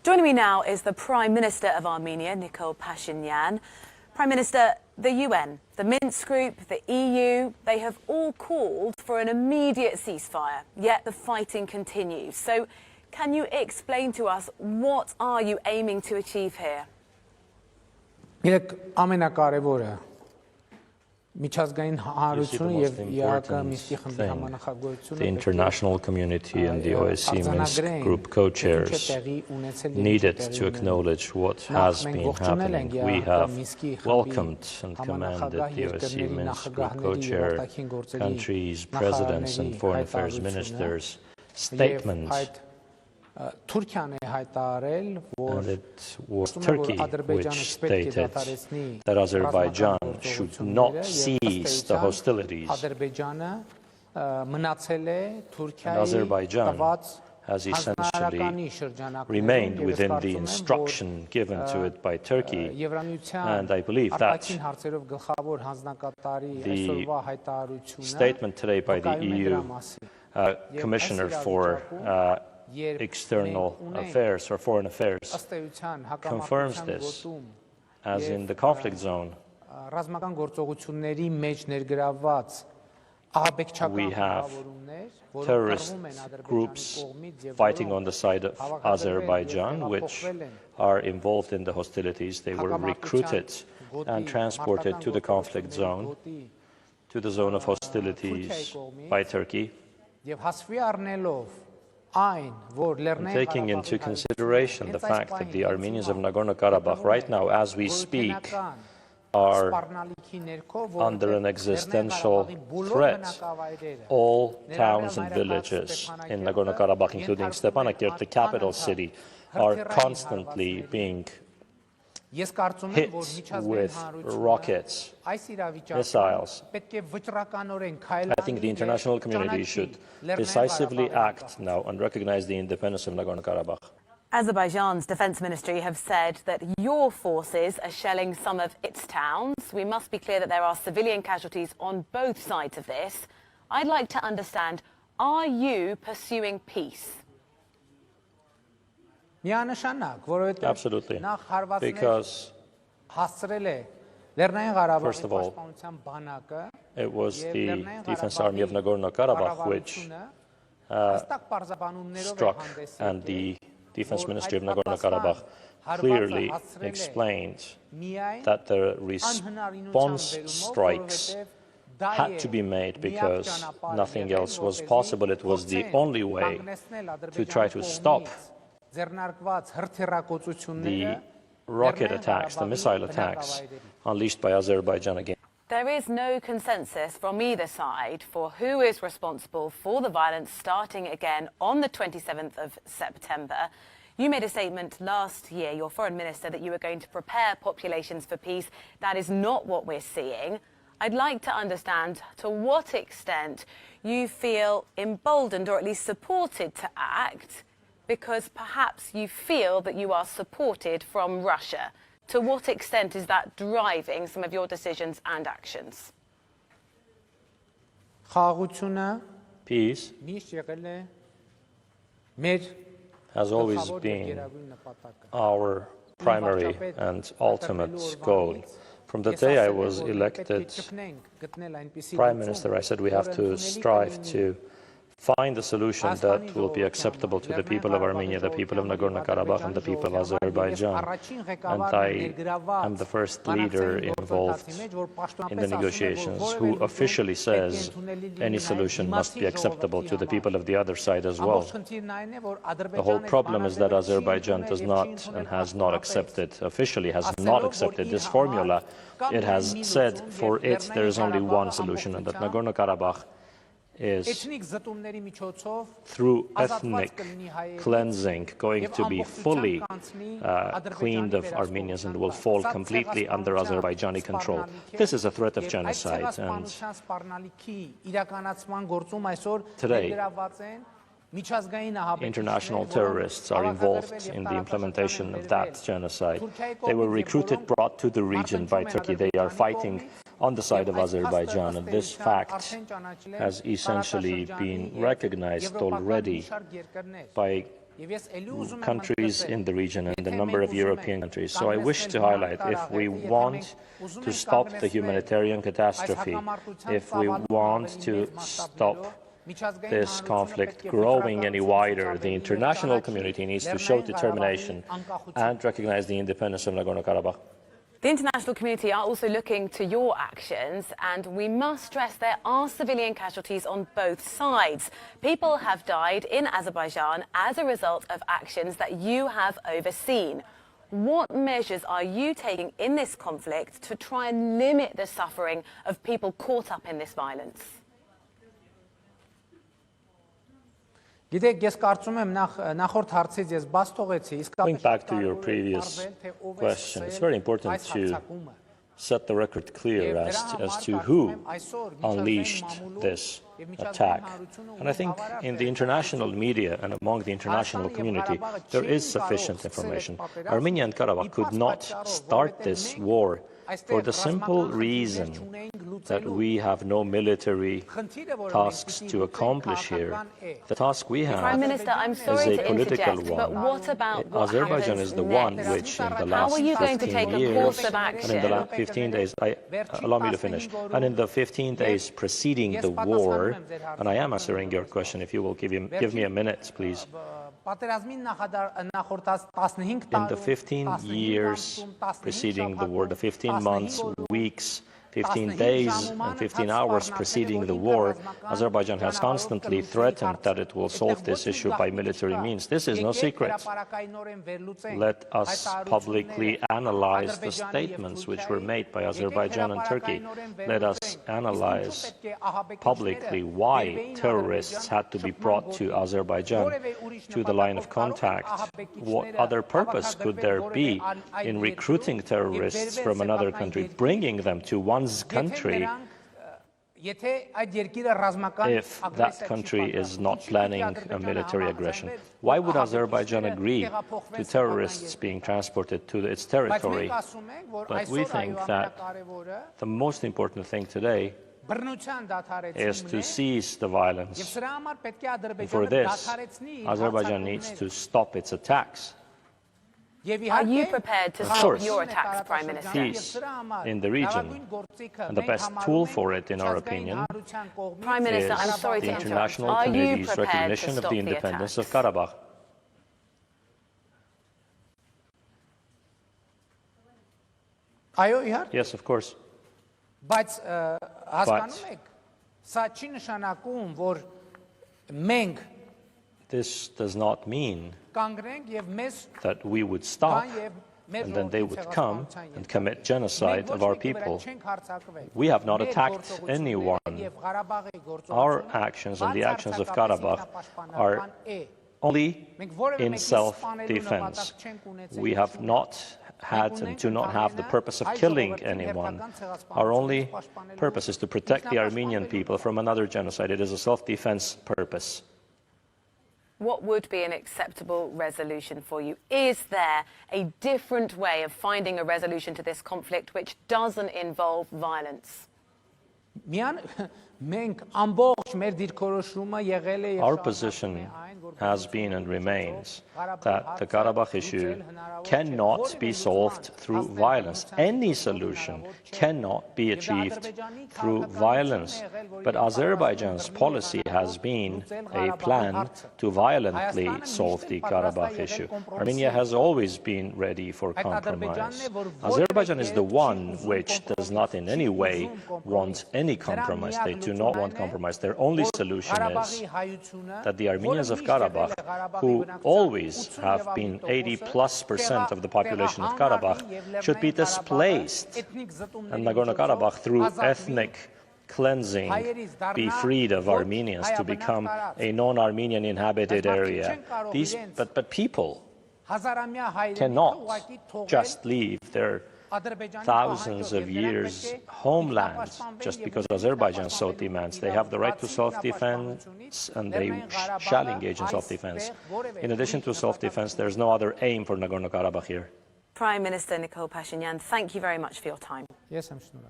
Joining me now is the Prime Minister of Armenia, Nikol Pashinyan. Prime Minister, the UN, the Minsk Group, the EU, they have all called for an immediate ceasefire, yet the fighting continues. So can you explain to us what are you aiming to achieve here? Միջազգային հանրությունը եւ ԵԱԿ Մինսկի խմբի համանախագահությունը the international community and the OSCE Minsk group co-chairs needed to acknowledge what has been happening. We have welcomed and commended the OSCE Minsk group co-chair countries, presidents and foreign affairs ministers' statements. And it was Turkey which stated that Azerbaijan should not cease the hostilities. And Azerbaijan has essentially remained within the instruction given to it by Turkey. And I believe that the statement today by the EU Commissioner for External Affairs or Foreign Affairs confirms this, as in the conflict zone we have terrorist groups fighting on the side of Azerbaijan which are involved in the hostilities. They were recruited and transported to the conflict zone, to the zone of hostilities by Turkey. And taking into consideration the fact that the Armenians of Nagorno-Karabakh right now, as we speak, are under an existential threat. All towns and villages in Nagorno-Karabakh, including Stepanakert, the capital city, are constantly being hit with rockets, missiles. I think the international community should decisively act now and recognize the independence of Nagorno-Karabakh. Azerbaijan's defense ministry have said that your forces are shelling some of its towns. We must be clear that there are civilian casualties on both sides of this. I'd like to understand, are you pursuing peace? Absolutely, because first of all, it was the Defense Army of Nagorno-Karabakh which struck, and the Defense Ministry of Nagorno-Karabakh clearly explained that the response strikes had to be made because nothing else was possible. It was the only way to try to stop the rocket attacks, the missile attacks unleashed by Azerbaijan again. There is no consensus from either side for who is responsible for the violence starting again on the 27th of September. You made a statement last year, your foreign minister, that you were going to prepare populations for peace. That is not what we're seeing. I'd like to understand to what extent you feel emboldened or at least supported to act, because perhaps you feel that you are supported from Russia. To what extent is that driving some of your decisions and actions? Peace has always been our primary and ultimate goal. From the day I was elected Prime Minister, I said we have to strive to find a solution that will be acceptable to the people of Armenia, the people of Nagorno-Karabakh and the people of Azerbaijan. And I am the first leader involved in the negotiations who officially says any solution must be acceptable to the people of the other side as well. The whole problem is that Azerbaijan does not and has not accepted, officially has not accepted this formula. It has said for it there is only one solution, and that Nagorno-Karabakh is through ethnic cleansing going to be fully cleaned of Armenians and will fall completely under Azerbaijani control. This is a threat of genocide, and today international terrorists are involved in the implementation of that genocide. They were recruited, brought to the region by Turkey. They are fighting on the side of Azerbaijan, and this fact has essentially been recognized already by countries in the region and a number of European countries. So I wish to highlight, if we want to stop the humanitarian catastrophe, if we want to stop this conflict growing any wider, the international community needs to show determination and recognize the independence of Nagorno-Karabakh. The international community are also looking to your actions, and we must stress there are civilian casualties on both sides. People have died in Azerbaijan as a result of actions that you have overseen. What measures are you taking in this conflict to try and limit the suffering of people caught up in this violence? Գիտեք, ես կարծում եմ նախորդ հարցից ես բաց թողեցի, Going back to your previous question, it's very important to set the record clear as to who unleashed this attack. And I think in the international media and among the international community, there is sufficient information. Armenia and Karabakh could not start this war for the simple reason that we have no military tasks to accomplish here. The task we have Prime Minister, I'm sorry is a to political interject, one. but what about what Azerbaijan happens is the one next? which in the How last are you going to 15 take a years, course of and in the action? last 15 days, allow me to finish, and in the 15 days preceding the war, and I am answering your question, if you will give me a minute, please. In the 15 years preceding the war, the 15 months, weeks, 15 days and 15 hours preceding the war, Azerbaijan has constantly threatened that it will solve this issue by military means. This is no secret. Let us publicly analyze the statements which were made by Azerbaijan and Turkey. Let us analyze publicly why terrorists had to be brought to Azerbaijan, to the line of contact. What other purpose could there be in recruiting terrorists from another country, bringing them to one's country, if that country is not planning a military aggression? Why would Azerbaijan agree to terrorists being transported to its territory? But we think that the most important thing today is to cease the violence. And for this, Azerbaijan needs to stop its attacks. Are you prepared to stop your attacks, Prime Minister? Peace in the region, and the best tool for it, in our opinion, Prime Minister, I'm sorry the to interrupt. international Are you community's prepared to recognition of stop the the independence of attacks? Karabakh. Yes, of course. Բայց հասկանում եք, սա չի նշանակում, որ մենք This does not mean կանգնենք եւ մեզ that we would stop and then they would come and commit genocide of our people. We have not attacked anyone. Our actions and the actions of Karabakh are only in self-defense. We have not had and do not have the purpose of killing anyone. Our only purpose is to protect the Armenian people from another genocide. It is a self-defense purpose. What would be an acceptable resolution for you? Is there a different way of finding a resolution to this conflict which doesn't involve violence? Our position has been and remains that the Karabakh issue cannot be solved through violence. Any solution cannot be achieved through violence. But Azerbaijan's policy has been a plan to violently solve the Karabakh issue. Armenia has always been ready for compromise. Azerbaijan is the one which does not in any way want any compromise. They do not want compromise. Their only solution is that the Armenians of Karabakh, who always have been 80+% of the population of Karabakh, should be displaced, and Nagorno-Karabakh, through ethnic cleansing, be freed of Armenians to become a non-Armenian inhabited area. But people cannot just leave their thousands of years homeland just because Azerbaijan so demands. They have the right to self-defense, and they shall engage in self-defense. In addition to self-defense, there's no other aim for Nagorno-Karabakh here. Prime Minister Nikol Pashinyan, thank you very much for your time. Yes, I'm sure.